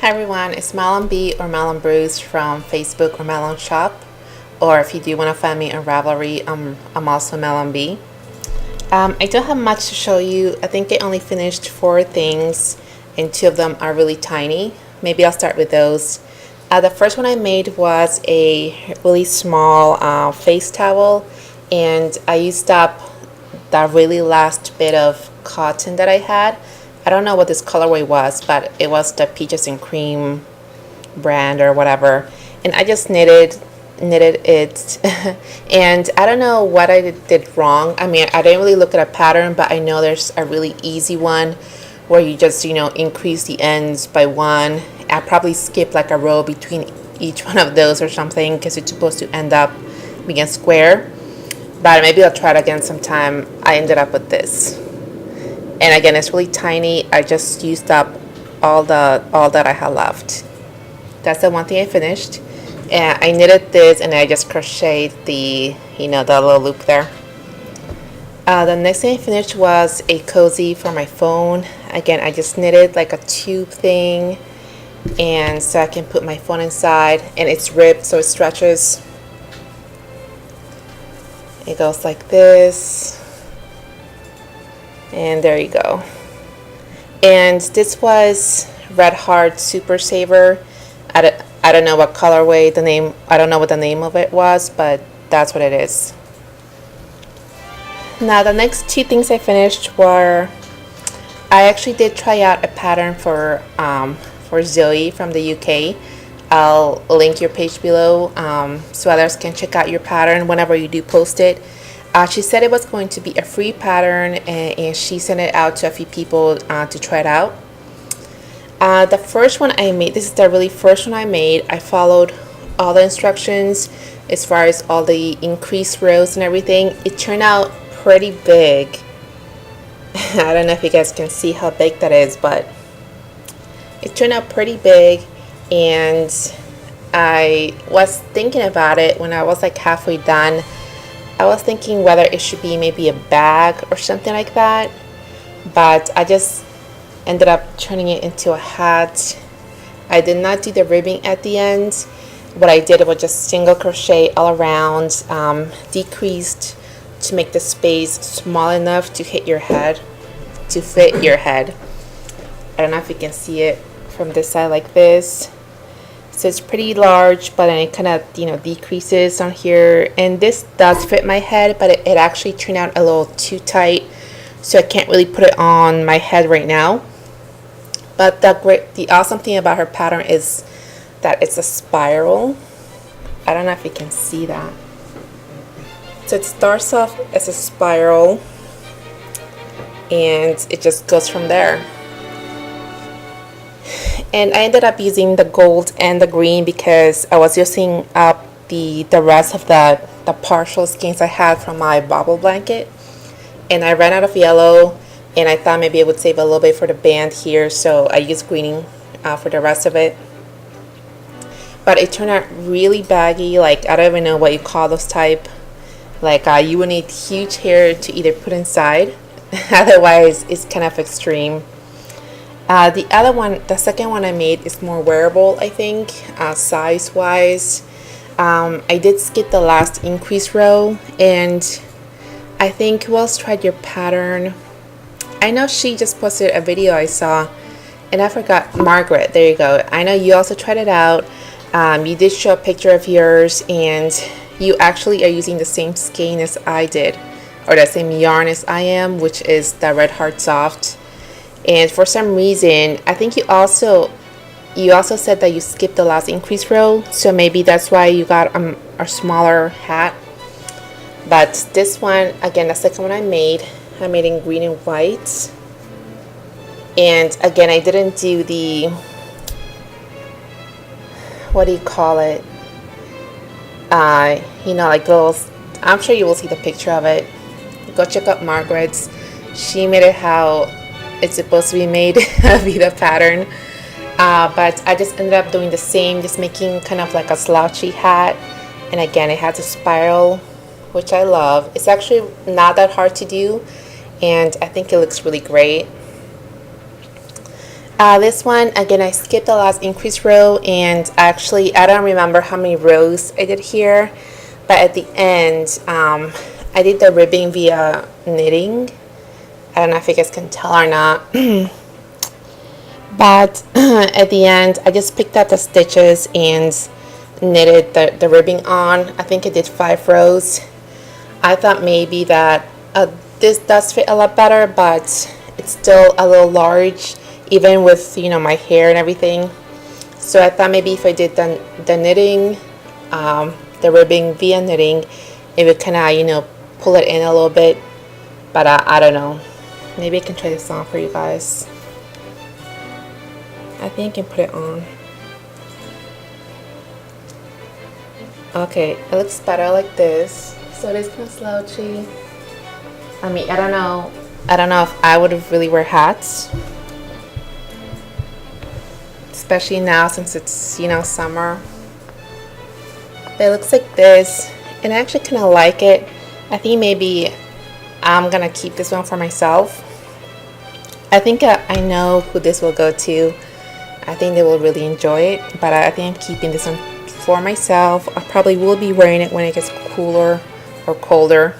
Hi everyone, it's Malonb or Malonb Brews from Facebook or Malonb Shop. Or if you do want to find me on Ravelry, I'm also Malonb. I don't have much to show you. I think I only finished 4 things and 2 of them are really tiny. Maybe I'll start with those. The first one I made was a really small face towel, and I used up the really last bit of cotton that I had. I don't know what this colorway was, but it was the Peaches and Cream brand or whatever. And I just knitted it and I don't know what I did wrong. I mean, I didn't really look at a pattern, but I know there's a really easy one where you just, increase the ends by 1. I probably skipped like a row between each one of those or something because it's supposed to end up being a square. But maybe I'll try it again sometime. I ended up with this. And again, it's really tiny. I just used up all that I had left. That's the one thing I finished. And I knitted this and I just crocheted the little loop there. The next thing I finished was a cozy for my phone. Again, I just knitted like a tube thing, and so I can put my phone inside, and it's ribbed so it stretches. It goes like this. And there you go. And this was Red Heart Super Saver. I don't know what colorway I don't know what the name of it was, but that's what it is. Now the next 2 things I finished were, I actually did try out a pattern for Zoe from the UK. I'll link your page below so others can check out your pattern whenever you do post it. She said it was going to be a free pattern, and she sent it out to a few people to try it out. The first one I made, this is the really first one I made. I followed all the instructions as far as all the increased rows and everything. It turned out pretty big. I don't know if you guys can see how big that is, but it turned out pretty big. And I was thinking about it when I was like halfway done. I was thinking whether it should be maybe a bag or something like that, but I just ended up turning it into a hat. I did not do the ribbing at the end. What I did was just single crochet all around, decreased to make the space small enough to fit your head. I don't know if you can see it from this side like this. So it's pretty large, but then it kind of decreases on here, and this does fit my head, but it actually turned out a little too tight, so I can't really put it on my head right now. But the awesome thing about her pattern is that it's a spiral. I don't know if you can see that. So it starts off as a spiral and it just goes from there. And I ended up using the gold and the green because I was using up the rest of the partial skeins I had from my bubble blanket, and I ran out of yellow, and I thought maybe I would save a little bit for the band here, so I used greening for the rest of it. But it turned out really baggy. Like, I don't even know what you call those type. Like, you would need huge hair to either put inside. Otherwise it's kind of extreme. The other one, the second one I made, is more wearable, I think, size wise. I did skip the last increase row, and I think who else tried your pattern? I know she just posted a video I saw, and I forgot. Margaret, there you go. I know you also tried it out. You did show a picture of yours, and you actually are using the same skein as I did, or the same yarn as I am, which is the Red Heart Soft. And for some reason, I think you also said that you skipped the last increase row, so maybe that's why you got a smaller hat. But this one, again, the second one I made in green and white. And again, I didn't do the, what do you call it? Like those, I'm sure you will see the picture of it. Go check out Margaret's. She made it how it's supposed to be made, be the pattern. But I just ended up doing the same, just making kind of like a slouchy hat. And again, it has a spiral, which I love. It's actually not that hard to do, and I think it looks really great. This one, again, I skipped the last increase row, and actually I don't remember how many rows I did here, but at the end I did the ribbing via knitting. I don't know if you guys can tell or not. But at the end I just picked up the stitches and knitted the ribbing on. I think I did 5 rows. I thought maybe that this does fit a lot better, but it's still a little large even with, you know, my hair and everything. So I thought maybe if I did the knitting, the ribbing via knitting, it would kind of, you know, pull it in a little bit. But I don't know, maybe I can try this on for you guys. I think I can put it on. Okay, it looks better like this. So it is kind of slouchy. I mean, I don't know if I would really wear hats, especially now since it's, you know, summer. But it looks like this, and I actually kind of like it. I think maybe I'm gonna keep this one for myself. I think I know who this will go to. I think they will really enjoy it, but I think I'm keeping this one for myself. I probably will be wearing it when it gets cooler or colder.